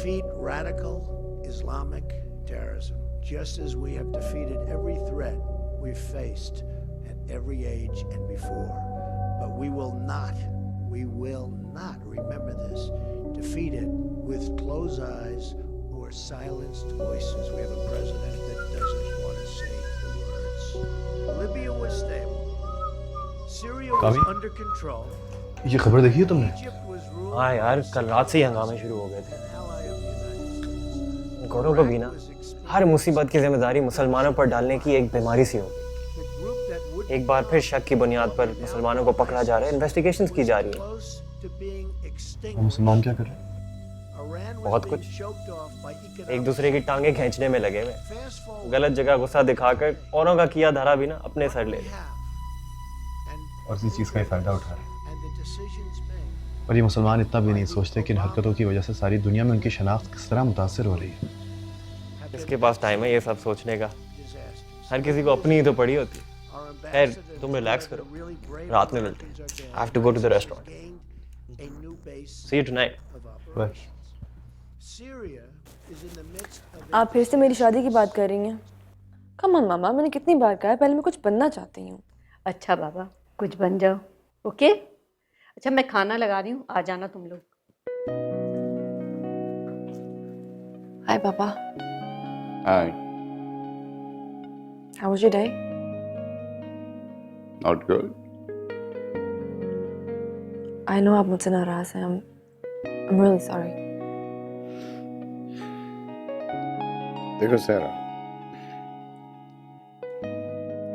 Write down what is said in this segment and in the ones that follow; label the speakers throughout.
Speaker 1: defeat radical Islamic terrorism, just as we have defeated every threat we've faced at every age and before. But we will not, remember this, defeat it with closed eyes or silenced voices. We have a president that doesn't want to say the words. Libya was stable. Syria was under control.
Speaker 2: ये खबर देखी है तुमने?
Speaker 3: हाँ यार, कल रात से ही हंगामे शुरू हो गए थे। घोड़ों को भी ना हर मुसीबत की जिम्मेदारी मुसलमानों पर डालने की एक बीमारी सी होगी। एक बार फिर शक की बुनियाद पर मुसलमानों को पकड़ा जा रहा है, इन्वेस्टिगेशंस की जा रही है।
Speaker 2: मुसलमान क्या कर रहे हैं?
Speaker 3: बहुत कुछ। एक दूसरे की टांगे खींचने में लगे हुए, गलत जगह गुस्सा दिखाकर औरों का किया धरा भी ना अपने सर ले लें
Speaker 2: और इसी चीज का ही फायदा उठा रहे हैं। और ये मुसलमान इतना भी नहीं सोचते कि इन हरकतों की वजह से सारी दुनिया में उनकी शनाख्त किस तरह मुतासिर हो रही है।
Speaker 3: इसके पास टाइम है ये सब सोचने का? हर किसी को अपनी ही तो पड़ी होती है। खैर, तुम रिलैक्स करो, रात में मिलते हैं। I have to go to the restaurant. See you tonight.
Speaker 2: Bye.
Speaker 4: आप फिर से मेरी शादी की बात कर रही हैं? कम ऑन मामा, मैंने कितनी बार कहा है, पहले मैं कुछ बनना चाहती हूँ।
Speaker 5: अच्छा बाबा, कुछ बन जाओ। ओके? अच्छा, मैं खाना लगा रही हूँ, आ जाना तुम लोग।
Speaker 4: हाय पापा।
Speaker 6: Hi.
Speaker 4: How was your day?
Speaker 6: Not good.
Speaker 4: I know आप मुझसे नाराज हैं। I'm really sorry.
Speaker 6: देखो सारा,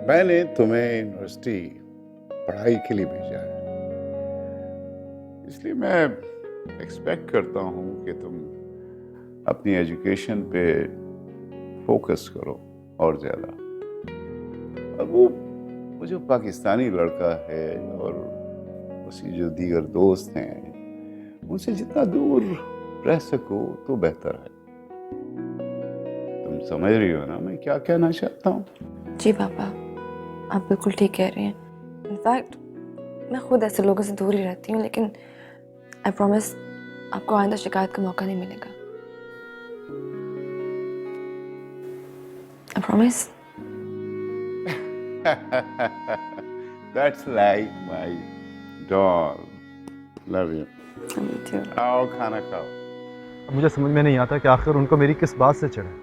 Speaker 6: मैंने तुम्हें यूनिवर्सिटी पढ़ाई के लिए भेजा है, इसलिए मैं एक्सपेक्ट करता हूँ कि तुम अपनी एजुकेशन पे फोकस करो और ज़्यादा। और वो जो पाकिस्तानी लड़का है और उसकी जो दीगर दोस्त हैं, उनसे जितना दूर रह सको तो बेहतर है। तुम समझ रही हो ना मैं क्या कहना चाहता हूँ?
Speaker 4: जी पापा, आप बिल्कुल ठीक कह रही हैं। इनफैक्ट मैं खुद ऐसे लोगों से दूर ही रहती हूँ, लेकिन आई प्रॉमिस आपको आइंदा शिकायत का मौका नहीं मिलेगा। I promise.
Speaker 6: That's like my doll. Love you.
Speaker 4: Me too.
Speaker 6: आओ खाना खाओ।
Speaker 2: अब मुझे समझ में नहीं आता कि आखिर उनको मेरी किस बात से चढ़े।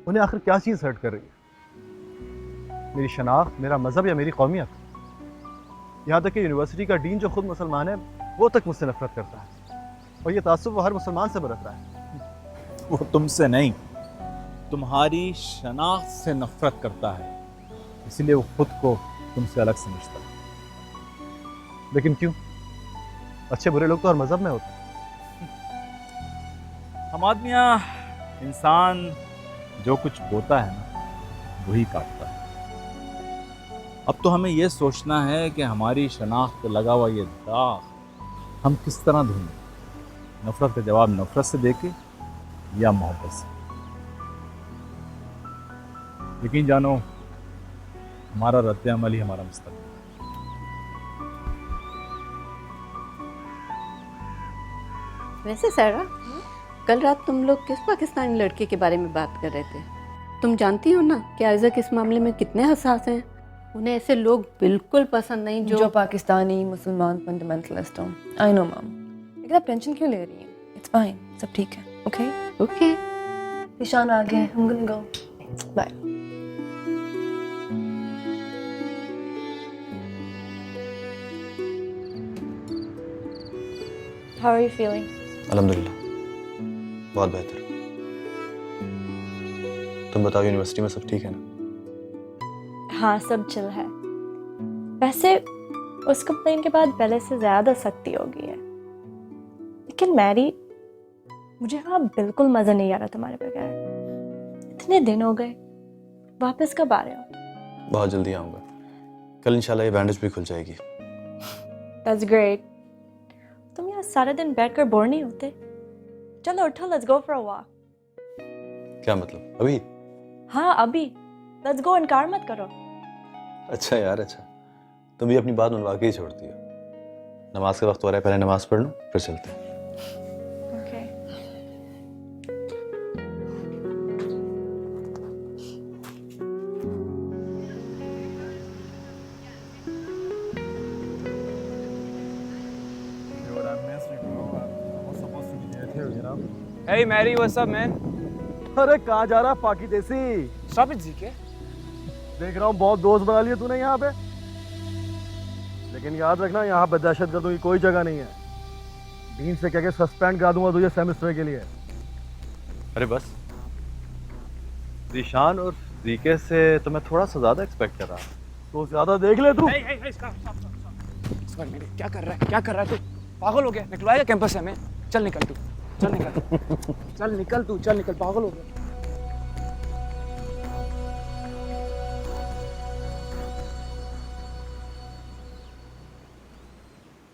Speaker 2: उन्हें आखिर क्या चीज़ हर्ट कर रही है? मेरी शनाख्त, मेरा मज़हब या मेरी कौमियत? यहाँ तक कि यूनिवर्सिटी का डीन जो खुद मुसलमान है, वो तक मुझसे नफरत करता है। और ये तासुब वो हर मुसलमान से बरत रहा है।
Speaker 7: वो तुमसे नहीं, तुम्हारी शनाख्त से नफरत करता है, इसीलिए वो खुद को तुमसे अलग समझता है।
Speaker 2: लेकिन क्यों? अच्छे बुरे लोग तो हर मजहब में होते हैं।
Speaker 7: हम आदमियाँ, इंसान जो कुछ बोता है ना, वही काटता है। अब तो हमें ये सोचना है कि हमारी शनाख्त पे लगा हुआ ये दाग हम किस तरह ढूंढें। नफरत का जवाब नफरत से देके या मोहब्बत से। यकीन जानो, हमारा रद्द अमल ही हमारा मुस्तकबिल।
Speaker 5: वैसे सारा, कल रात तुम लोग किस पाकिस्तानी लड़के के बारे में बात कर रहे थे? तुम जानती हो ना कि आइज़ा इस मामले में कितने हसास हैं। उन्हें ऐसे लोग बिल्कुल पसंद नहीं जो
Speaker 4: पाकिस्तानी मुसलमान फंडामेंटलिस्ट हों। आई नो मैम, लेकिन आप टेंशन क्यों ले रही हैं? इट्स फाइन, सब ठीक है। Okay
Speaker 5: okay.
Speaker 4: निशान आ गए, हम gonna go. Bye. How are you feeling?
Speaker 2: अल्हम्दुलिल्लाह, बहुत बेहतर। तुम बताओ, यूनिवर्सिटी में सब ठीक है ना?
Speaker 8: हाँ, सब चिल है। वैसे उस कंप्लेन के बाद पहले से ज़्यादा सख्ती हो गई है। लेकिन मैरी, मुझे वहाँ बिल्कुल मज़ा नहीं आ रहा तुम्हारे बगैर। इतने दिन हो गए, वापस कब आ रहे हो?
Speaker 2: बहुत जल्दी आऊँगा। कल इंशाल्लाह ये बैंडेज भी खुल जाएगी।
Speaker 8: That's great. तुम यहाँ सारा दिन बैठकर बोर नहीं होते? चलो उठो, let's go for a walk.
Speaker 2: क्या मतलब? अभी?
Speaker 8: हाँ अभी। Let's go, इनकार मत करो।
Speaker 2: अच्छा यार, अच्छा। तुम भी अपनी बात मनवा के ही छोड़ती हो। नमाज का वक्त हो रहा है, पहले नमाज पढ़ लो, फिर चलते हैं।
Speaker 8: Okay.
Speaker 9: Hey Mary, what's up man?
Speaker 2: अरे कहाँ जा रहा पाकी देसी?
Speaker 9: Stop it ZK.
Speaker 2: देख रहा हूँ बहुत दोस्त बना लिए तूने यहाँ पे, लेकिन याद रखना यहाँ पे दहशतगर्दों की कोई जगह नहीं है। डीन से कह के सस्पेंड करा दूंगा तुझे सेमेस्टर के लिए। अरे बस ज़ीशान और ज़ीके से तो मैं थोड़ा सा ज़्यादा एक्सपेक्ट कर रहा हूँ। तो ज़्यादा देख ले तू।
Speaker 9: Hey, stop. मेरे क्या कर रहा है तू? पागल हो गया? निकलवाएगा कैंपस से हमें? चल निकल तू, चल निकल, पागल हो गया।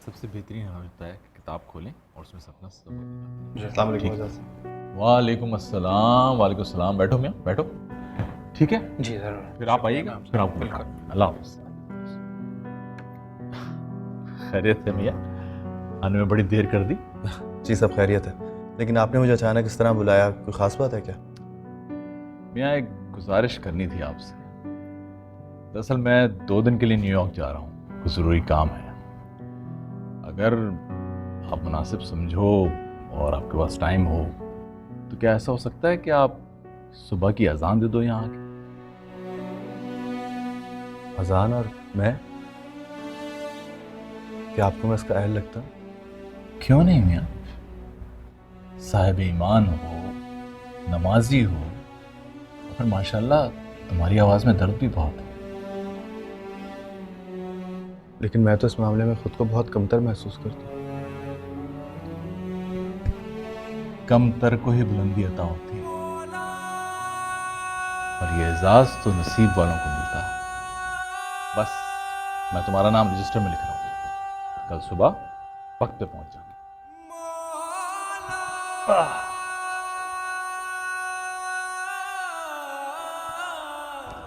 Speaker 7: सबसे बेहतरीन हमें लगता है कि किताब खोलें और उसमें से अपना सब।
Speaker 2: अस्सलाम वालेकुम।
Speaker 7: वालेकुम अस्सलाम। वालेकुम अस्सलाम। बैठो मियाँ, बैठो। ठीक है
Speaker 9: जी जरूर।
Speaker 7: फिर आप आइएगा, फिर आपको बिल्कुल। अल्लाह हाफ़िज़। खैरियत है मियाँ? आने में बड़ी देर कर दी।
Speaker 2: जी सब खैरियत है, लेकिन आपने मुझे अचानक इस तरह बुलाया, कोई ख़ास बात है क्या?
Speaker 7: मियाँ एक गुजारिश करनी थी आपसे। दरअसल मैं 2 दिन के लिए न्यूयॉर्क जा रहा हूँ, कुछ ज़रूरी काम है। अगर आप मुनासिब समझो और आपके पास टाइम हो तो क्या ऐसा हो सकता है कि आप सुबह की अजान दे दो यहाँ की?
Speaker 2: अजान और मैं? क्या आपको मैं इसका अहल लगता?
Speaker 7: क्यों नहीं मियाँ? साहिब ईमान हो, नमाजी हो, और माशाल्लाह तुम्हारी आवाज़ में दर्द भी बहुत है।
Speaker 2: लेकिन मैं तो इस मामले में खुद को बहुत कमतर महसूस करता हूँ।
Speaker 7: कमतर को ही बुलंदी अता होती है, और ये एजाज तो नसीब वालों को मिलता है। बस मैं तुम्हारा नाम रजिस्टर में लिख रहा हूँ, कल सुबह वक्त पे पहुंच जाना।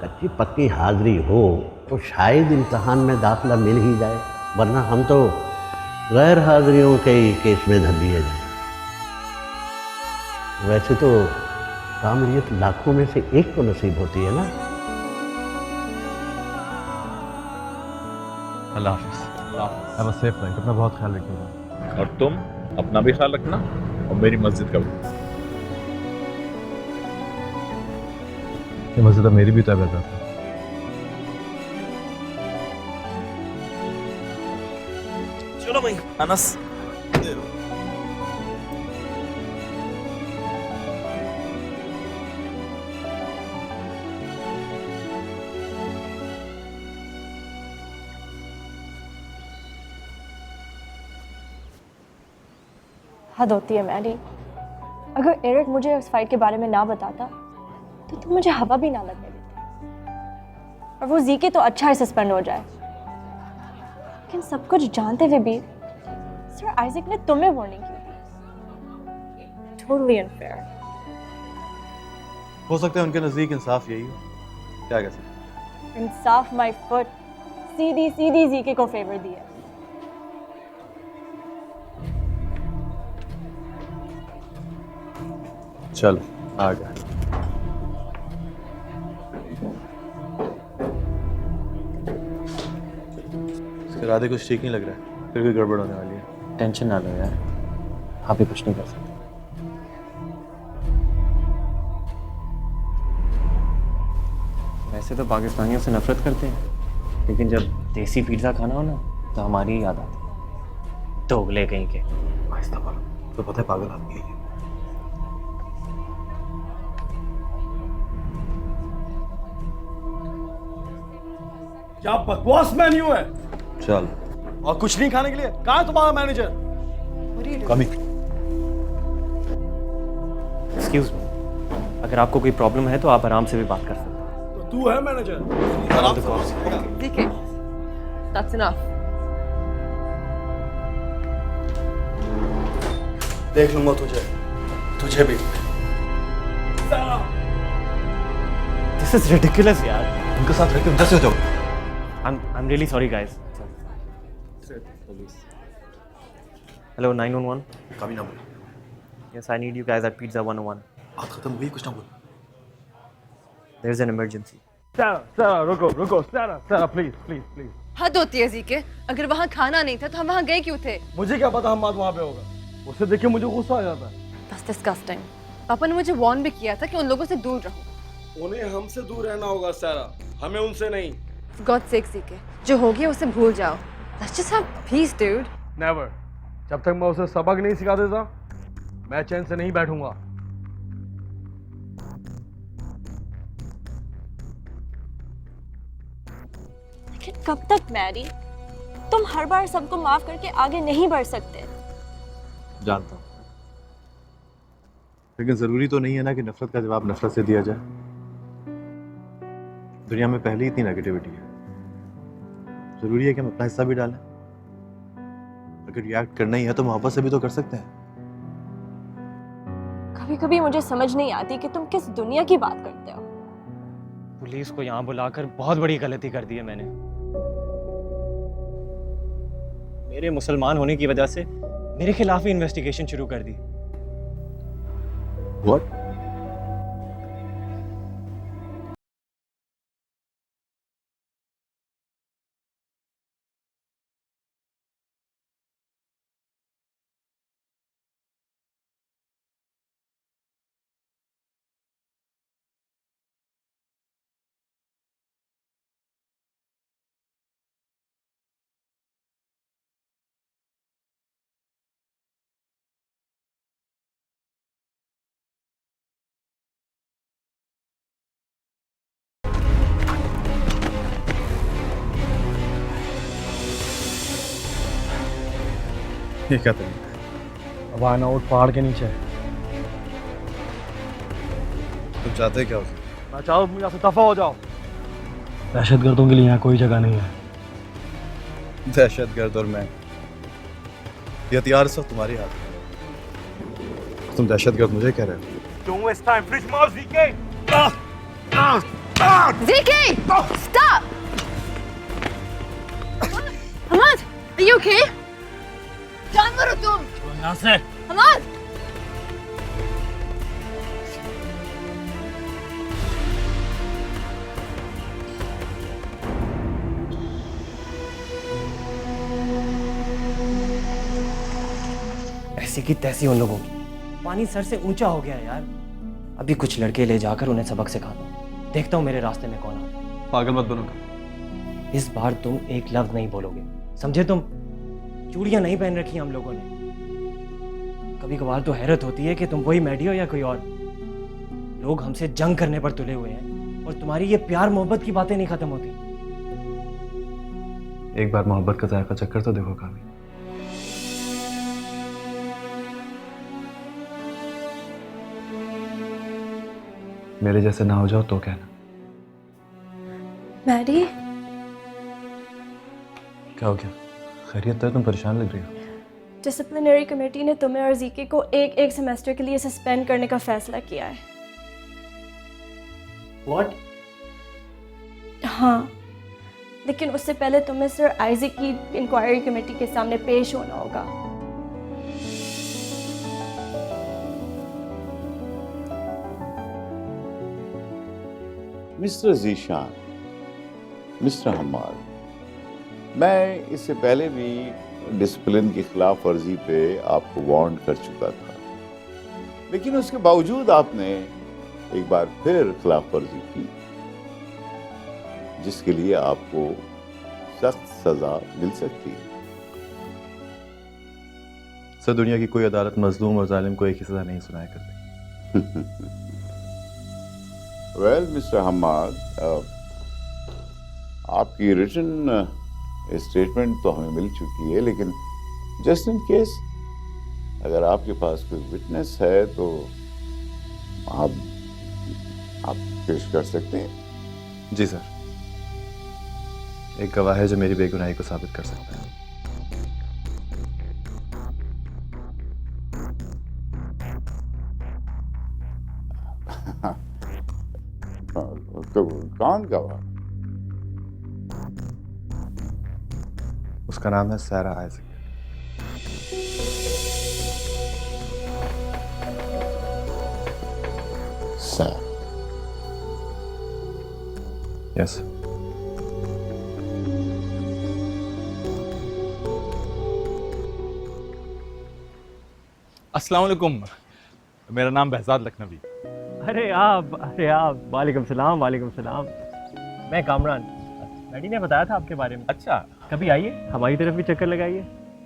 Speaker 10: कच्ची पक्की हाजिरी हो तो शायद इम्तहान में दाखिला मिल ही जाए, वरना हम तो गैर हाजिरियों के ही केस में धर लिए जाए। वैसे तो कामलियत लाखों में से एक को नसीब होती है ना।
Speaker 2: अल्लाह हाफिज़। Have a safe flight. अपना बहुत ख्याल रखिएगा।
Speaker 7: और तुम अपना भी ख्याल रखना और मेरी मस्जिद का भी।
Speaker 2: ये मस्जिद अब मेरी भी तबीयत है।
Speaker 3: चलो भाई
Speaker 7: अनस
Speaker 8: हद होती है मैरी। अगर एरिक मुझे उस फाइट के बारे में ना बताता तो तुम मुझे हवा भी ना लगने देती, और वो ज़ीके तो अच्छा है सस्पेंड हो जाए। लेकिन सब कुछ जानते हुए भी सर आइजक ने तुम्हें वार्निंग की थी। Totally unfair।
Speaker 2: हो सकता है उनके नज़दीक इंसाफ यही हो। क्या कह सकते?
Speaker 8: इंसाफ माय फुट। सीधी सीधी ज़ीके को फेवर दिया।
Speaker 2: चल आ गया। इसके इरादे कुछ ठीक नहीं लग रहा है, फिर भी गड़बड़ होने वाली है।
Speaker 3: टेंशन ना लो यार, आप भी कुछ नहीं कर सकते। वैसे तो पाकिस्तानियों से नफरत करते हैं, लेकिन जब देसी पिज़्ज़ा खाना हो ना तो हमारी याद आती है। दोगले कहीं के।
Speaker 2: आहिस्ता बोलो, तो पता है पागल आदमी है।
Speaker 11: क्या बकवास मेन्यू है?
Speaker 2: चल।
Speaker 11: और कुछ नहीं खाने के लिए? कहाँ है तुम्हारा मैनेजर?
Speaker 2: कमी।
Speaker 3: एक्सक्यूज मी, अगर आपको कोई प्रॉब्लम है तो आप आराम से भी बात कर सकते हैं।
Speaker 11: तो तू है मैनेजर?
Speaker 12: ठीक है, that's enough।
Speaker 11: देख लूंगा तुझे भी।
Speaker 3: This is ridiculous यार।
Speaker 2: उनके साथ रहकर उधर से हो जाओ।
Speaker 3: I'm really sorry guys। Hello 911।
Speaker 2: कभी ना बोल।
Speaker 3: Yes, I need you guys at Pizza 101।
Speaker 2: बात खत्म हुई, कुछ ना बोल।
Speaker 3: There's an emergency।
Speaker 11: सारा रुको सारा प्लीज।
Speaker 12: हद होती है ज़ीके, अगर वहाँ खाना नहीं था तो हम वहाँ गए क्यों थे?
Speaker 11: मुझे क्या पता हम बात वहाँ पे होगा। उसे देख के मुझे गुस्सा आ जाता है।
Speaker 12: That's disgusting. पापा ने मुझे वार्न भी किया था कि उन लोगों से दूर रहो।
Speaker 11: उन्हें हमसे दूर रहना होगा सारा, हमें उनसे नहीं।
Speaker 12: For God's sake, सीखे जो हो गया उसे भूल जाओ। Let's just have peace, dude.
Speaker 11: Never. जब तक मैं उसे सबक नहीं सिखा देता, मैं चैन से नहीं बैठूंगा।
Speaker 8: लेकिन कब तक मैरी? तुम हर बार सबको माफ करके आगे नहीं बढ़ सकते।
Speaker 2: जानता हूँ, लेकिन जरूरी तो नहीं है ना कि नफरत का जवाब नफरत से दिया जाए। दुनिया में पहले ही इतनी नेगेटिविटी है, जरूरी है कि हम अपना हिस्सा भी डालें। अगर रिएक्ट करना ही है तो मोहब्बत से भी तो कर सकते हैं।
Speaker 8: कभी कभी मुझे समझ नहीं आती कि तुम किस दुनिया की बात करते हो।
Speaker 3: पुलिस को यहाँ बुलाकर बहुत बड़ी गलती कर दी है मैंने। मेरे मुसलमान होने की वजह से मेरे खिलाफ ही इन्वेस्टिगेशन शुरू कर दी।
Speaker 2: What? ये क्या तरीका है?
Speaker 11: अब आना उठ पहाड़ के नीचे।
Speaker 2: तुम चाहते क्या हो?
Speaker 11: मैं चाहो तुम यहाँ से दफा हो जाओ। दहशतगर्दों के लिए यहाँ कोई जगह नहीं है।
Speaker 2: दहशतगर्द और मैं, ये हथियार इस वक्त तुम्हारे हाथ में। तुम दहशतगर्द मुझे कह रहे हो?
Speaker 11: Don't waste time. Fridge mouse, ZK.
Speaker 12: ZK, stop. Hammad, are you okay? जानवर हो तुम।
Speaker 11: यहाँ से।
Speaker 12: हमाद।
Speaker 3: ऐसी की तैसी उन लोगों की। पानी सर से ऊंचा हो गया है यार। अभी कुछ लड़के ले जाकर उन्हें सबक सिखाता हूँ। देखता हूँ मेरे रास्ते में कौन आता है।
Speaker 2: पागल मत बनो।
Speaker 3: इस बार तुम एक लफ्ज नहीं बोलोगे, समझे तुम? चूड़ियां नहीं पहन रखी हम लोगों ने। कभी कभार तो हैरत होती है कि तुम वही मैडी हो या कोई और। लोग हमसे जंग करने पर तुले हुए हैं और तुम्हारी ये प्यार मोहब्बत की बातें नहीं खत्म होती।
Speaker 2: एक बार मोहब्बत का जायका चक्कर तो देखो कामी। मेरे जैसे ना हो जाओ तो कहना।
Speaker 8: मैरी,
Speaker 2: क्या हो गया? खैरियत है? तुम परेशान लग रही हो।
Speaker 8: डिसिप्लिनरी कमेटी ने तुम्हें और जीके को एक सेमेस्टर के लिए सस्पेंड करने का फैसला किया है।
Speaker 3: What?
Speaker 8: हाँ, लेकिन उससे पहले तुम्हें सर आइजक की इंक्वायरी कमेटी के सामने पेश होना होगा।
Speaker 6: मिस्टर जीशान, मिस्टर हम्माद, मैं इससे पहले भी डिसिप्लिन की खिलाफ वर्जी पे आपको वार्न कर चुका था, लेकिन उसके बावजूद आपने एक बार फिर खिलाफ वर्जी की, जिसके लिए आपको सख्त सजा मिल सकती है।
Speaker 2: सर, दुनिया की कोई अदालत मजलूम और जालिम को एक ही सजा नहीं सुनाया करती।
Speaker 6: वेल मिस्टर हम्माद, आपकी रिटन स्टेटमेंट तो हमें मिल चुकी है, लेकिन जस्ट इन केस अगर आपके पास कोई विटनेस है तो आप पेश कर सकते हैं।
Speaker 2: जी सर, एक गवाह है जो मेरी बेगुनाही को साबित कर सकता है।
Speaker 6: तो कौन गवाह?
Speaker 2: उसका नाम है सारा आइजक।
Speaker 6: Sir,
Speaker 2: yes.
Speaker 7: अस्सलाम वालेकुम। मेरा नाम बहजाद लखनवी।
Speaker 13: अरे आप वालेकुम सलाम वालेकुम सलाम। मैं कामरान, डैडी ने बताया था आपके बारे में।
Speaker 7: अच्छा,
Speaker 13: कभी आइए, हमारी तरफ भी चक्कर लगाइए।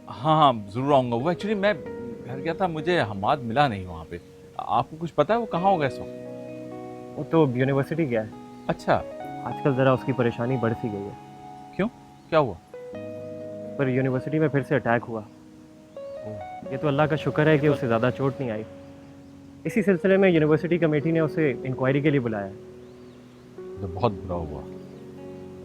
Speaker 7: हाँ हाँ ज़रूर आऊँगा। वो एक्चुअली मैं घर गया था, मुझे हम्माद मिला नहीं वहाँ पे। आपको कुछ पता है वो कहाँ होगा इस वक्त?
Speaker 13: वो तो यूनिवर्सिटी गया है।
Speaker 7: अच्छा,
Speaker 13: आजकल ज़रा उसकी परेशानी बढ़ सी गई है।
Speaker 7: क्यों, क्या हुआ?
Speaker 13: पर यूनिवर्सिटी में फिर से अटैक हुआ। ये तो अल्लाह का शुक्र है कि उसे ज़्यादा चोट नहीं आई। इसी सिलसिले में यूनिवर्सिटी कमेटी ने उसे इंक्वायरी के लिए बुलाया है।
Speaker 7: तो बहुत बुरा हुआ।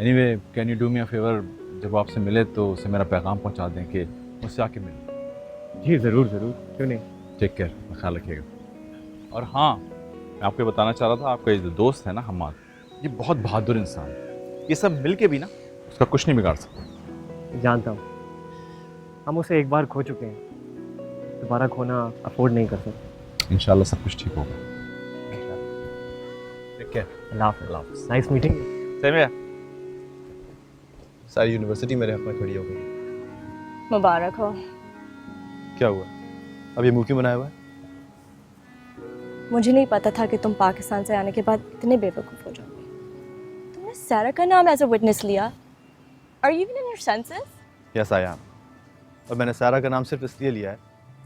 Speaker 7: Anyway, can you do me a favour, जब आपसे मिले तो उसे मेरा पैगाम पहुंचा दें कि मुझसे आके मिले।
Speaker 13: जी ज़रूर ज़रूर, क्यों नहीं।
Speaker 7: टेक केयर, ख्याल रखिएगा। और हाँ, मैं आपको बताना चाह रहा था, आपका ये जो दोस्त है ना हम्माद, ये बहुत बहादुर इंसान है। ये सब मिल के भी ना उसका कुछ नहीं बिगाड़ सकता।
Speaker 13: जानता हूँ, हम उसे एक बार खो चुके हैं, दोबारा खोना अफोर्ड नहीं कर सकते।
Speaker 7: इंशाल्लाह सब कुछ ठीक होगा। Take care.
Speaker 13: अल्लाह हाफ़िज़। Nice meeting.
Speaker 2: सेम है। सारी यूनिवर्सिटी मेरे हक में खड़ी हो गई।
Speaker 8: मुबारक हो।
Speaker 2: क्या हुआ, अब ये मुंह क्यों बनाया हुआ है?
Speaker 8: मुझे नहीं पता था कि तुम पाकिस्तान से आने के बाद इतने बेवकूफ़ हो जाओगे। तुमने सारा का नाम एज अ विटनेस लिया। Are you even in your senses?
Speaker 2: Yes I am. और मैंने सारा का नाम सिर्फ इसलिए लिया है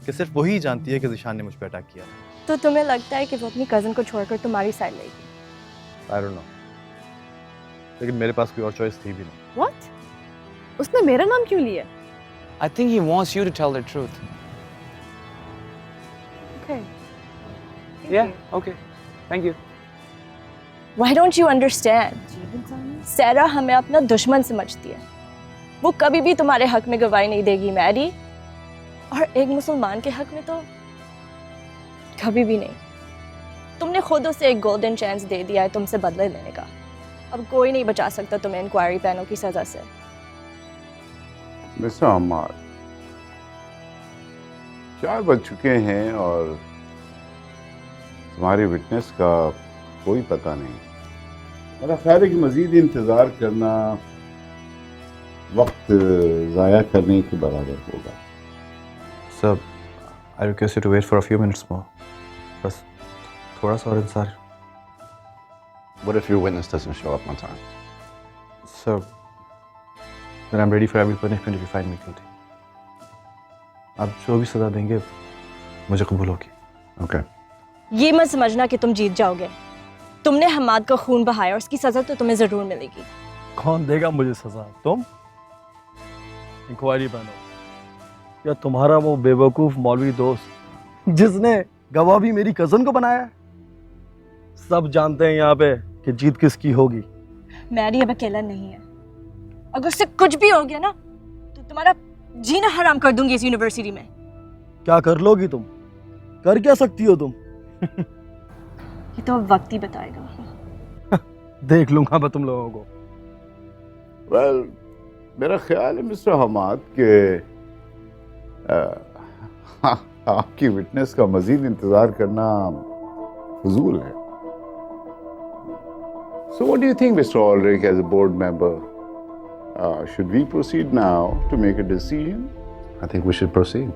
Speaker 2: कि सिर्फ वही जानती है कि ज़िशान ने मुझ पर अटैक किया।
Speaker 8: तो तुम्हें लगता है कि वो अपनी कज़न को छोड़कर तुम्हारी साइड लेगी?
Speaker 2: आई डोंट नो, लेकिन मेरे पास कोई और चॉइस थी भी नहीं।
Speaker 12: What? उसने मेरा नाम क्यों लिया?
Speaker 9: I think he wants you to tell the truth.
Speaker 12: Okay.
Speaker 9: Yeah, okay. Thank you.
Speaker 8: Why don't you understand? सारा हमें अपना दुश्मन समझती है। वो कभी भी तुम्हारे हक में गवाही नहीं देगी मैरी, और एक मुसलमान के हक में तो कभी भी नहीं। तुमने खुद उसे एक गोल्डन चांस दे दिया है तुमसे बदले लेने का। अब कोई नहीं बचा सकता तुम्हें इंक्वायरी पैनल की सजा से।
Speaker 6: मिस्टर हम्माद, 4 बज चुके हैं और तुम्हारी विटनेस का कोई पता नहीं। मेरा ख्याल है कि मजीद इंतज़ार करना वक्त ज़ाया करने के बराबर होगा।
Speaker 2: Sir, I request you to wait for a few minutes more. बस थोड़ा सा और इंतज़ार।
Speaker 10: What if your witness doesn't show up on time?
Speaker 2: Sir, then I'm ready for every punishment if you find me guilty. आप जो भी सज़ा देंगे मुझे कबूल होगी।
Speaker 10: Okay.
Speaker 8: ये मत समझना कि तुम जीत जाओगे। तुमने हम्माद का खून बहाया और उसकी सजा तो तुम्हें जरूर मिलेगी।
Speaker 11: कौन देगा मुझे सजा, तुम? इंक्वायरी पैनल या तुम्हारा वो बेवकूफ मौलवी दोस्त जिसने गवाह भी मेरी कजन को बनाया? सब जानते हैं यहाँ पे कि जीत किसकी होगी।
Speaker 8: मैरी अब अकेला नहीं है। अगर उससे कुछ भी हो गया ना तो तुम्हारा जीना हराम कर दूंगी इस यूनिवर्सिटी में।
Speaker 11: क्या कर लोगी तुम? कर क्या सकती हो तुम?
Speaker 8: ये तो अब वक्त ही बताएगा।
Speaker 11: देख लूंगा मैं तुम लोगों को।
Speaker 6: वेल, मेरा ख्याल है मिस्टर हम्माद के आपकी विटनेस का मजीद इंतजार करना फजूल है। So what do you think, Mr. Ulrich, as a board member? Should we proceed now to make a decision?
Speaker 10: I think we should proceed.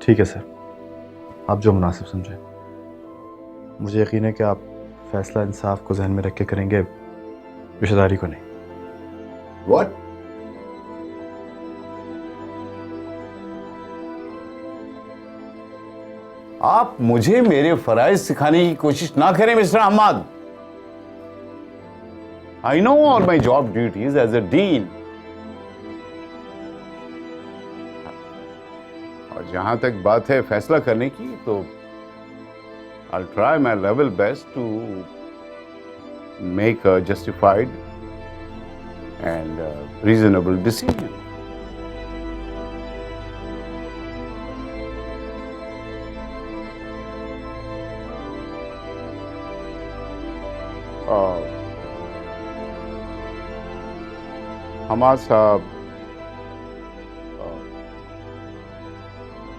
Speaker 2: ठीक है सर, आप जो मुनासिब समझें। मुझे यकीन है कि आप फैसला इंसाफ को जहन में रख के करेंगे, रिश्तेदारी को नहीं।
Speaker 6: What? आप मुझे मेरे फराइज सिखाने की कोशिश ना करें mister Hammad. I know all my job duties as a dean. और जहां तक बात है फैसला करने की, तो I'll try my level best to make a justified and reasonable decision. Hammad साहब,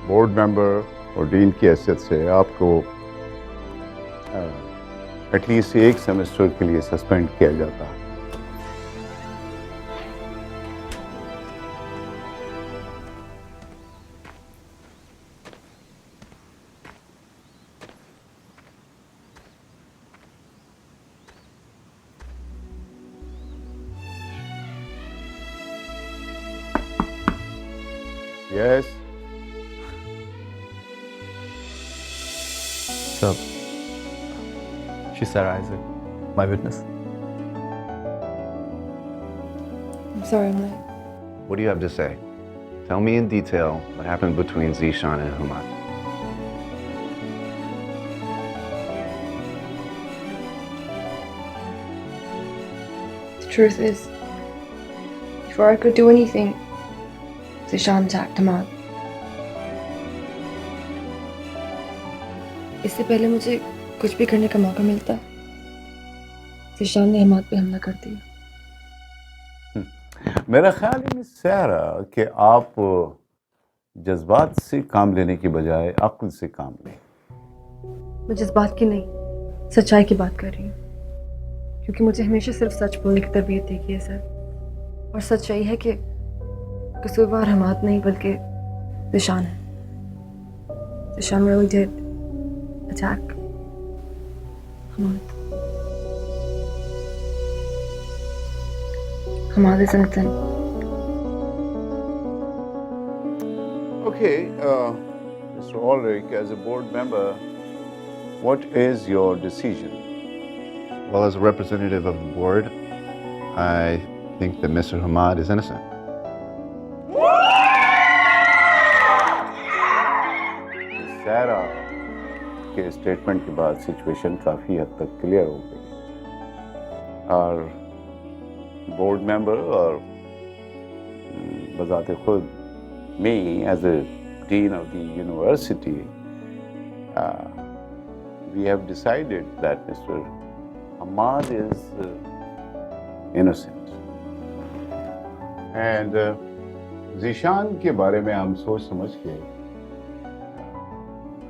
Speaker 6: बोर्ड मेंबर और डीन की हैसियत से आपको एटलीस्ट 1 सेमेस्टर के लिए सस्पेंड किया जाता है। Yes.
Speaker 2: So, she's Sarah Isaac, my witness.
Speaker 4: I'm sorry I'm late.
Speaker 6: What do you have to say? Tell me in detail what happened between Zishan and Hammad.
Speaker 4: The truth is, before I could do anything, Zishan attacked Hammad. इससे पहले मुझे कुछ भी करने का मौका मिलता, ज़िशान ने हमाद पे हमला कर दिया।
Speaker 6: मेरा ख्याल है मिस सारा कि आप जज्बात से काम लेने की बजाय अक्ल से काम लें।
Speaker 4: मैं जज्बात की नहीं, सच्चाई की बात कर रही हूँ, क्योंकि मुझे हमेशा सिर्फ सच बोलने की तरबियत दी गई है सर। और सच यही है कि कसूरवार हमाद नहीं बल्कि ज़िशान है। Zeeshan really did attack Hammad. Hammad is innocent.
Speaker 6: Okay, Mr. Ulrich, as a board member, what is your decision?
Speaker 14: Well, as a representative of the board, I think that Mr. Hammad is innocent.
Speaker 6: सारा के statement के बाद situation काफ़ी हद तक clear हो गई और बोर्ड मेंबर और बजाते खुद me as a dean of the university, we have decided that Mr. Hammad is innocent. And Zeeshan के बारे में हम सोच समझ के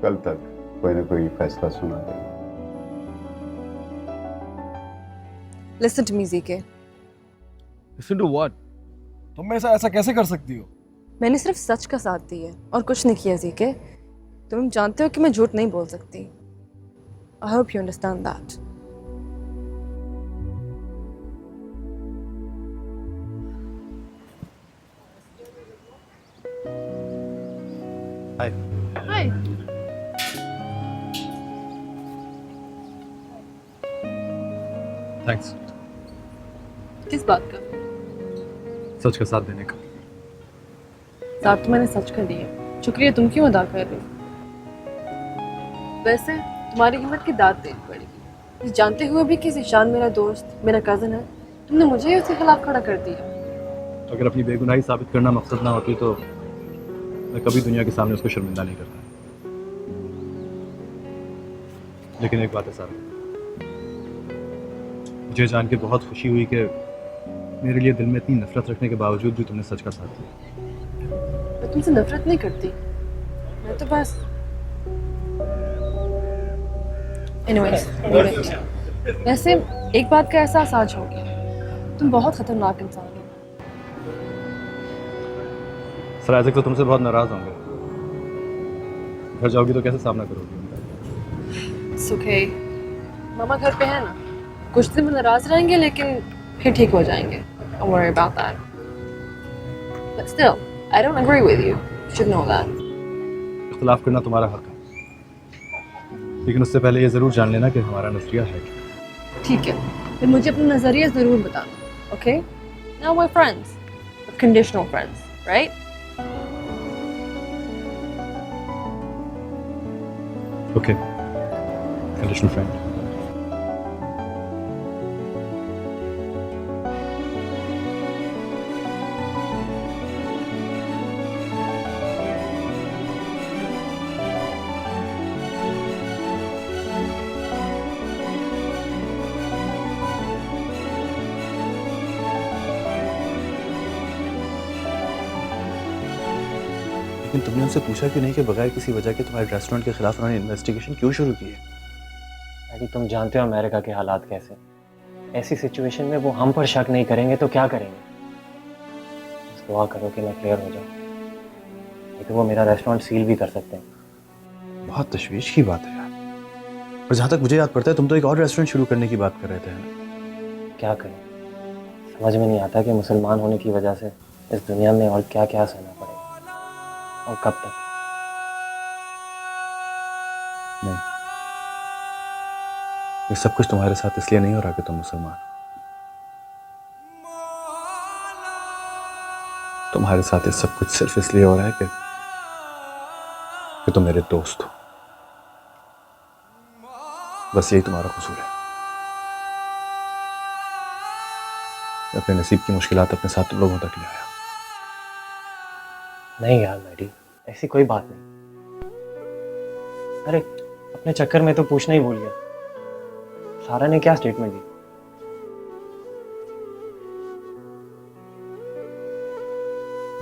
Speaker 6: कल तक कोई ना कोई फैसला सुना देंगे।
Speaker 12: Listen to me, ZK.
Speaker 11: Listen to what? तुम ऐसा कैसे कर सकती हो?
Speaker 12: मैंने सिर्फ सच का साथ दिया है और कुछ नहीं किया ZK। तुम जानते हो कि मैं झूठ नहीं बोल सकती। I hope you understand that.
Speaker 2: Hi.
Speaker 12: Hi.
Speaker 2: Thanks.
Speaker 12: किस बात का?
Speaker 2: सच का साथ देने का।
Speaker 12: साथ तो मैंने सच का दिया। शुक्रिया तुम क्यों अदा कर रहे हो? वैसे तुम्हारी हिम्मत की दाद देनी पड़ेगी। इस जानते हुए भी कि ज़िशान मेरा दोस्त, मेरा कज़न है, तुमने मुझे ही उसके खिलाफ खड़ा कर दिया।
Speaker 2: अगर अपनी बेगुनाही साबित करना मकसद ना होती तो मैं कभी दुनिया के सामने उसको शर्मिंदा नहीं करता। लेकिन एक बात है सारा, मुझे जान के बहुत खुशी हुई कि मेरे लिए दिल में इतनी नफरत रखने के बावजूद भी तुमने सच का साथ दिया।
Speaker 12: मैं तुमसे नफरत नहीं करती, मैं तो बस Anyways, वैसे एक बात का एहसास आज हो गया, तुम बहुत खतरनाक इंसान हो।
Speaker 2: सर आइज़ैक तो तुमसे बहुत नाराज होंगे। घर जाओगी तो कैसे सामना करोगी?
Speaker 12: सुखे, मामा घर पे है ना, कुछ दिन में नाराज रहेंगे लेकिन फिर ठीक हो जाएंगे। Don't worry about that. But still, I don't agree with you. You should know that.
Speaker 2: इख्तिलाफ करना तुम्हारा हक है, लेकिन उससे पहले ये ज़रूर जान लेना कि हमारा नज़रिया है क्या।
Speaker 12: ठीक है, फिर मुझे अपना नज़रिया ज़रूर बताना, okay? Now we're friends, we're conditional friends, right?
Speaker 2: Okay, conditional friend. लेकिन तुमने उनसे पूछा क्यों नहीं कि बगैर किसी वजह के तुम्हारे रेस्टोरेंट के खिलाफ उन्होंने इन्वेस्टिगेशन क्यों शुरू की है?
Speaker 13: डैडी तुम जानते हो अमेरिका के हालात कैसे। ऐसी सिचुएशन में वो हम पर शक नहीं करेंगे तो क्या करेंगे? बस दुआ करो कि मैं क्लियर हो जाऊँ, नहीं तो वो मेरा रेस्टोरेंट सील भी कर सकते हैं।
Speaker 2: बहुत तशवीश की बात है यार। और जहाँ तक मुझे याद पड़ता है तुम तो एक और रेस्टोरेंट शुरू करने की बात कर रहे थे।
Speaker 13: क्या करें, समझ में नहीं आता कि मुसलमान होने की वजह से इस दुनिया में और क्या क्या सहना पड़ेगा। और कब तक?
Speaker 2: नहीं, ये सब कुछ तुम्हारे साथ इसलिए नहीं हो रहा कि तुम मुसलमान हो। तुम्हारे साथ ये सब कुछ सिर्फ इसलिए हो रहा है कि तुम मेरे दोस्त हो। बस यही तुम्हारा कसूर है। अपने नसीब की मुश्किलात अपने साथ तुम लोगों तक ले आया।
Speaker 13: नहीं यार मैडी, ऐसी कोई बात नहीं। अरे अपने चक्कर में तो पूछना ही भूल गया, सारा ने क्या स्टेटमेंट दी?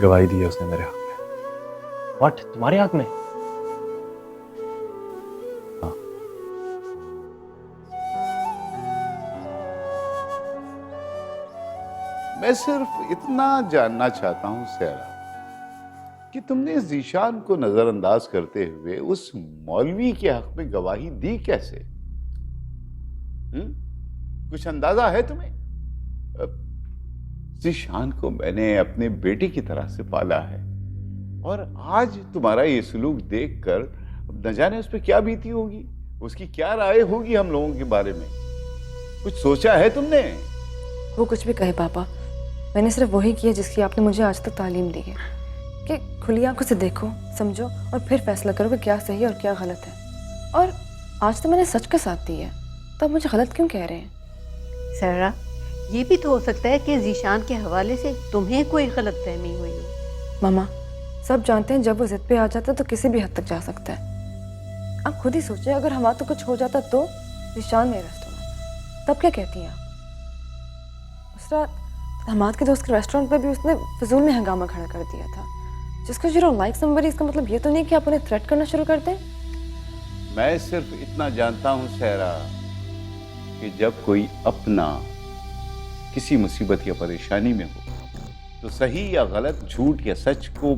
Speaker 2: गवाही दी है उसने मेरे हक में।
Speaker 13: व्हाट? तुम्हारे हक में?
Speaker 2: हाँ।
Speaker 6: मैं सिर्फ इतना जानना चाहता हूं सैरा कि तुमने जीशान को नजरअंदाज करते हुए उस मौलवी के हक में गवाही दी कैसे? कुछ अंदाजा है तुम्हें? जीशान को मैंने अपने बेटे की तरह से पाला है और आज तुम्हारा ये सलूक देखकर न जाने उस पर क्या बीती होगी, उसकी क्या राय होगी हम लोगों के बारे में। कुछ सोचा है तुमने?
Speaker 4: वो कुछ भी कहे पापा, मैंने सिर्फ वही किया जिसकी आपने मुझे आज तक तालीम दी है कि खुली आंखों से देखो, समझो और फिर फैसला करो कि क्या सही है और क्या गलत है। और आज तो मैंने सच का साथ दिया है, तब मुझे गलत क्यों कह रहे हैं?
Speaker 5: सारा, ये भी तो हो सकता है कि जीशान के हवाले से तुम्हें कोई गलतफहमी हुई हो।
Speaker 4: मामा, सब जानते हैं जब वो जिद पे आ जाता है तो किसी भी हद तक जा सकता है। आप खुद ही सोचिए, अगर हमारा तो कुछ हो जाता तो जीशान में रेस्टोरेंट, तब क्या कहती हैं आप? उस रात हमाद के दोस्त के रेस्टोरेंट पे भी उसने फिजूल में हंगामा खड़ा कर दिया था। जिसको यू डोंट लाइक समबडी, इसका मतलब ये तो नहीं कि आप उन्हें थ्रेट करना शुरू कर दें।
Speaker 6: मैं सिर्फ इतना जानता हूं सहरा कि जब कोई अपना किसी मुसीबत या परेशानी में हो तो सही या गलत, झूठ या सच को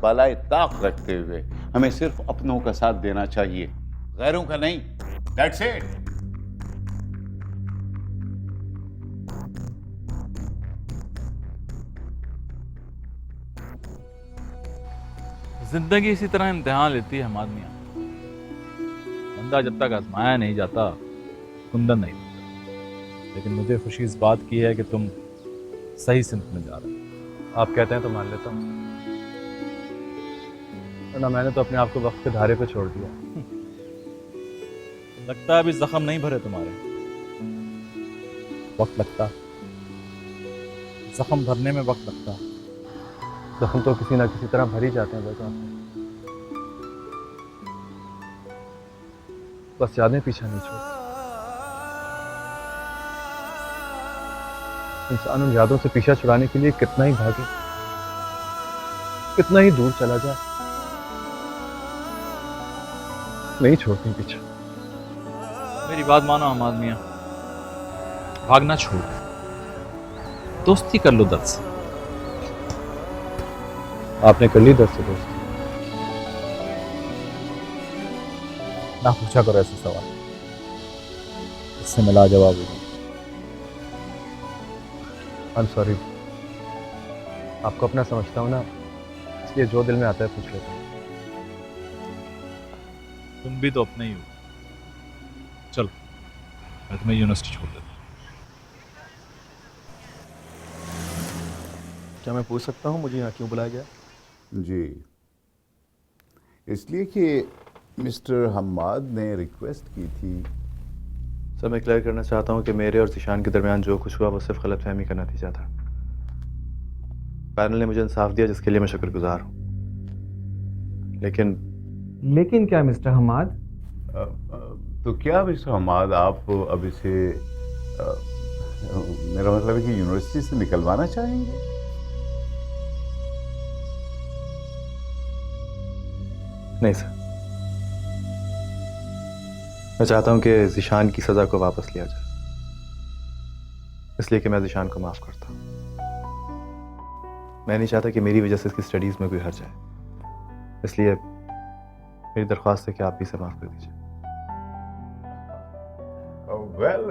Speaker 6: बालाए ताक रखते हुए हमें सिर्फ अपनों का साथ देना चाहिए, गैरों का नहीं। That's it.
Speaker 7: जिंदगी इसी तरह इम्तिहान लेती है हमाद मियां। बंदा जब तक आजमाया नहीं जाता कुंदन नहीं बनता। लेकिन मुझे खुशी इस बात की है कि तुम सही सिमत में जा रहे हो।
Speaker 2: आप कहते हैं तो मान लेता हूँ, वरना मैंने तो अपने आप को वक्त के धारे पे छोड़ दिया।
Speaker 7: लगता है अभी जख्म नहीं भरे तुम्हारे, वक्त लगता, जख्म भरने में वक्त लगता।
Speaker 2: जख्म तो किसी ना किसी तरह भर ही जाते हैं बेटा, बस यादें पीछा नहीं छोड़ती। इंसान उन यादों से पीछा छुड़ाने के लिए कितना ही भागे, कितना ही दूर चला जाए, नहीं छोड़ती पीछा।
Speaker 7: मेरी बात मानो हमाद मियां, भागना छोड़, दोस्ती कर लो दर्द से।
Speaker 2: आपने कर ली दर्द से दोस्ती?
Speaker 7: ना पूछा करो ऐसे सवाल, इससे मिला जवाब होगा।
Speaker 2: आई एम सॉरी, आपको अपना समझता हूँ ना, इसलिए जो दिल में आता है पूछ लेता हूँ।
Speaker 7: तुम भी तो अपने ही हो। चलो मैं तुम्हें यूनिवर्सिटी छोड़ देता हूँ।
Speaker 2: क्या मैं पूछ सकता हूँ मुझे यहाँ क्यों बुलाया गया?
Speaker 6: जी, इसलिए कि मिस्टर हम्माद ने रिक्वेस्ट की थी।
Speaker 2: सर, मैं क्लियर करना चाहता हूँ कि मेरे और जीशान के दरमियान जो कुछ हुआ वो सिर्फ गलतफहमी का नतीजा था। पैनल ने मुझे इंसाफ दिया जिसके लिए मैं शुक्रगुजार हूँ।
Speaker 15: लेकिन क्या मिस्टर हम्माद?
Speaker 6: तो क्या मिस्टर हम्माद, आप अब इसे मेरा मतलब है कि यूनिवर्सिटी से निकलवाना चाहेंगे?
Speaker 2: नहीं सर, मैं चाहता हूं कि जीशान की सजा को वापस लिया जाए, इसलिए कि मैं जीशान को माफ करता हूं। मैं नहीं चाहता कि मेरी वजह से इसकी स्टडीज में कोई हर्ज आए, इसलिए मेरी दरख्वास्त है कि आप भी इसे माफ कर दीजिए।
Speaker 6: वेल,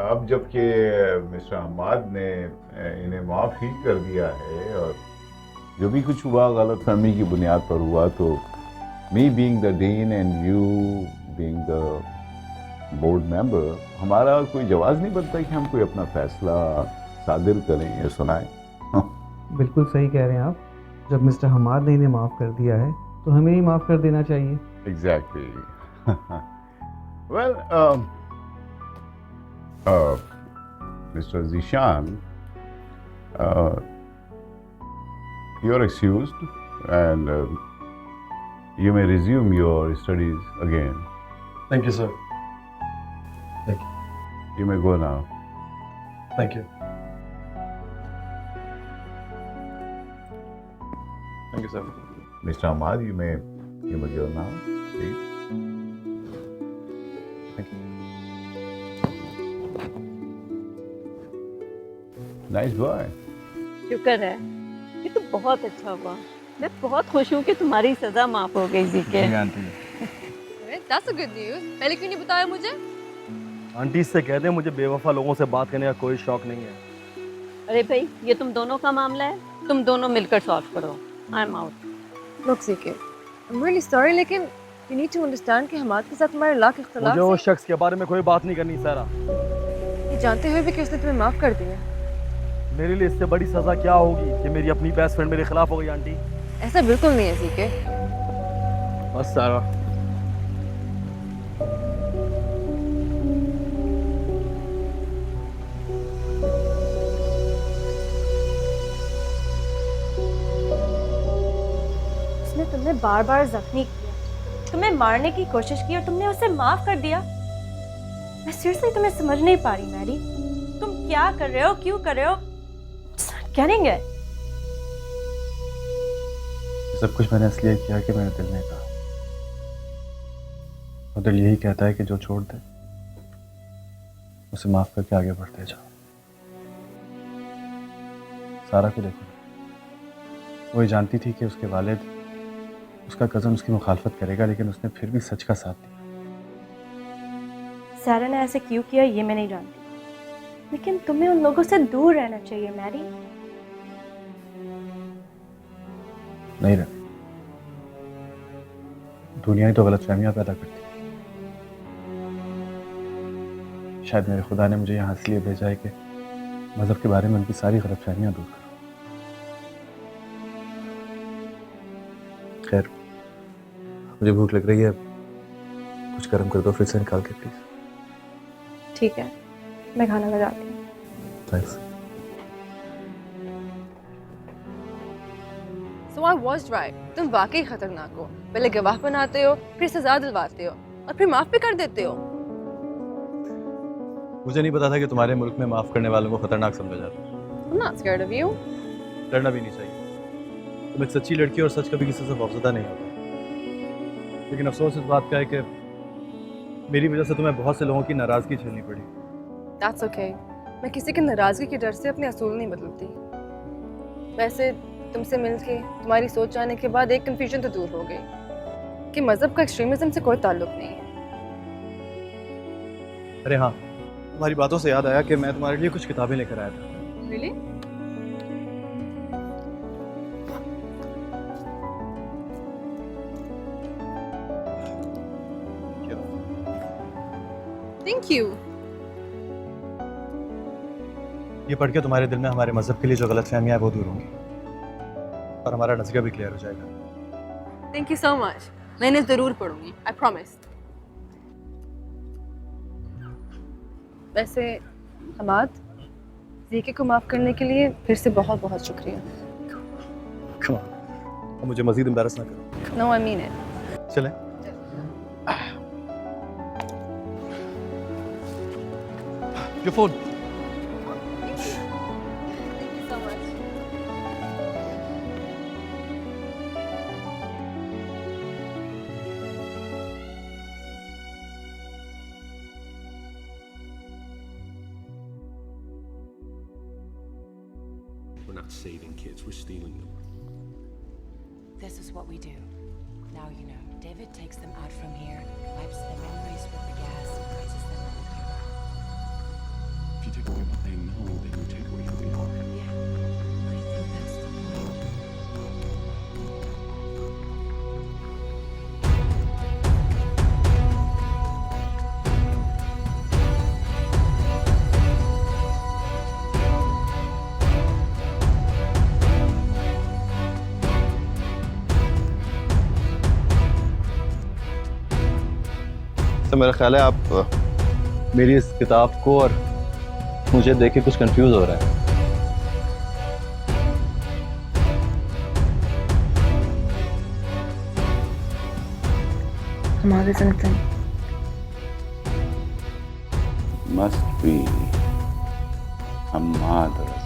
Speaker 6: अब जबकि मिस्टर हम्माद ने इन्हें माफ ही कर दिया है और जो भी कुछ हुआ गलत फहमी की बुनियाद पर हुआ, तो me being the dean and you being the board member, हमारा कोई जवाब नहीं बनता कि हम कोई अपना फैसला सादिर करें या सुनाएं।
Speaker 15: बिल्कुल सही कह रहे हैं आप। जब मिस्टर हमाद ने इन्हें माफ़ कर दिया है तो हमें ही माफ़ कर देना चाहिए।
Speaker 6: Exactly. Well, Mr. Zishan, you're excused and you may resume your studies again.
Speaker 11: Thank you, sir. Thank you.
Speaker 6: You may go now.
Speaker 11: Thank you. Thank you, sir.
Speaker 6: Mr. Ahmad, you may go now, please.
Speaker 11: Thank you.
Speaker 6: Nice boy.
Speaker 5: शुक्र है, ये तो बहुत अच्छा हुआ। मैं बहुत खुश हूँ कि तुम्हारी सजा माफ हो गई जी के।
Speaker 12: That's a good news. पहले क्यों नहीं बताया मुझे?
Speaker 11: आंटी से कह दें मुझे बेवफा लोगों से बात करने का कोई शौक नहीं है।
Speaker 5: अरे भाई, ये तुम दोनों का मामला है, तुम दोनों मिलकर सॉल्व करो। I am out.
Speaker 12: Look, CK, I'm really sorry, लेकिन you need to understand कि हमाद के साथ तुम्हारे लाख इख्तिलाफ
Speaker 11: मुझे उस शख्स के बारे में कोई बात नहीं करनी सारा।
Speaker 12: ये जानते हुए भी कि उसने तुम्हें माफ कर दिया।
Speaker 11: मेरे लिए इससे बड़ी सजा क्या होगी कि मेरी अपनी बेस्ट फ्रेंड मेरे खिलाफ हो गई आंटी।
Speaker 12: ऐसा बिल्कुल नहीं है CK।
Speaker 11: बस सारा।
Speaker 8: उसने तुम्हें बार बार जख्मी किया, तुम्हें मारने की कोशिश की और तुमने उसे माफ कर दिया। मैं सीरियसली तुम्हें समझ नहीं पा रही मैरी, तुम क्या कर रहे हो, क्यों कर रहे हो? Getting it?
Speaker 2: सब कुछ मैंने इसलिए किया कि मेरे दिल ने कहा, और दिल यही कहता है कि जो छोड़ दे उसे माफ करके आगे बढ़ते जाओ। सारा को देखो, वो ये जानती थी कि उसके वालिद, उसका कज़न उसकी मुखालफत करेगा, लेकिन उसने फिर भी सच का साथ दिया।
Speaker 8: सारा ने ऐसे क्यों किया ये मैं नहीं जानती, लेकिन तुम्हें उन लोगों से दूर रहना चाहिए मैरी।
Speaker 2: नहीं रहे, दुनिया ही तो गलतफहमियां पैदा करती है। शायद मेरे खुदा ने मुझे यहाँ इसलिए भेजा है कि मज़हब के बारे में उनकी सारी गलतफहमियां दूर करूं। खैर, मुझे भूख लग रही है, कुछ गर्म कर दो फ्रिज से निकाल के प्लीज।
Speaker 8: ठीक है, मैं खाना लगाती हूँ।
Speaker 2: Thanks.
Speaker 12: So I was right. तुम वाकई खतरनाक हो। पहले गवाह बनाते हो, फिर सजा दिलवाते हो, और फिर माफ भी कर देते हो।
Speaker 2: मुझे नहीं पता था कि तुम्हारे मुल्क में माफ करने वालों को खतरनाक समझा जाता है।
Speaker 12: I'm not scared of you.
Speaker 2: डरना भी नहीं चाहिए। तुम एक सच्ची लड़की और सच कभी किसी से खौफज़दा नहीं होता। लेकिन अफसोस इस बात का है कि मेरी वजह से तुम्हें बहुत से लोगों की नाराज़गी झेलनी पड़ी।
Speaker 12: That's okay. मैं किसी की नाराज़गी के डर से अपने असूल नहीं बदलती। वैसे तुमसे मिलके, तुम्हारी सोच जाने के बाद एक कंफ्यूजन तो दूर हो गई कि मज़हब का एक्सट्रीमिज्म से कोई ताल्लुक नहीं है।
Speaker 2: अरे हाँ, तुम्हारी बातों से याद आया कि मैं तुम्हारे लिए कुछ किताबें लेकर आया था।
Speaker 12: Really? Thank you.
Speaker 2: ये पढ़ के तुम्हारे दिल में हमारे मज़हब के लिए जो गलतफहमियां हैं वो दूर होंगी और हमारा नज़रिया भी क्लियर हो जाएगा।
Speaker 12: Thank you so much. मैं इन्हें ज़रूर पढ़ूंगी। I promise. वैसे हमाद, ज़ीके को माफ़ करने के लिए फिर से बहुत बहुत शुक्रिया।
Speaker 2: Come on, अब मुझे मज़ीद एम्बैरस ना करो।
Speaker 12: No, I mean it.
Speaker 2: चलें। Your phone.
Speaker 12: Thank you so much.
Speaker 16: We're not saving kids, we're stealing them.
Speaker 17: This is what we do. Now you know. David takes them out from here, wipes their memories with the gas, and places them on the camera.
Speaker 16: If you take away what they know, then you take away who they are.
Speaker 17: Yeah, I think that's the point.
Speaker 2: तो मेरा ख्याल है आप मेरी इस किताब को और मुझे देख के कुछ कंफ्यूज हो रहा है।
Speaker 4: Hammad is anything.
Speaker 6: Must be Hammad.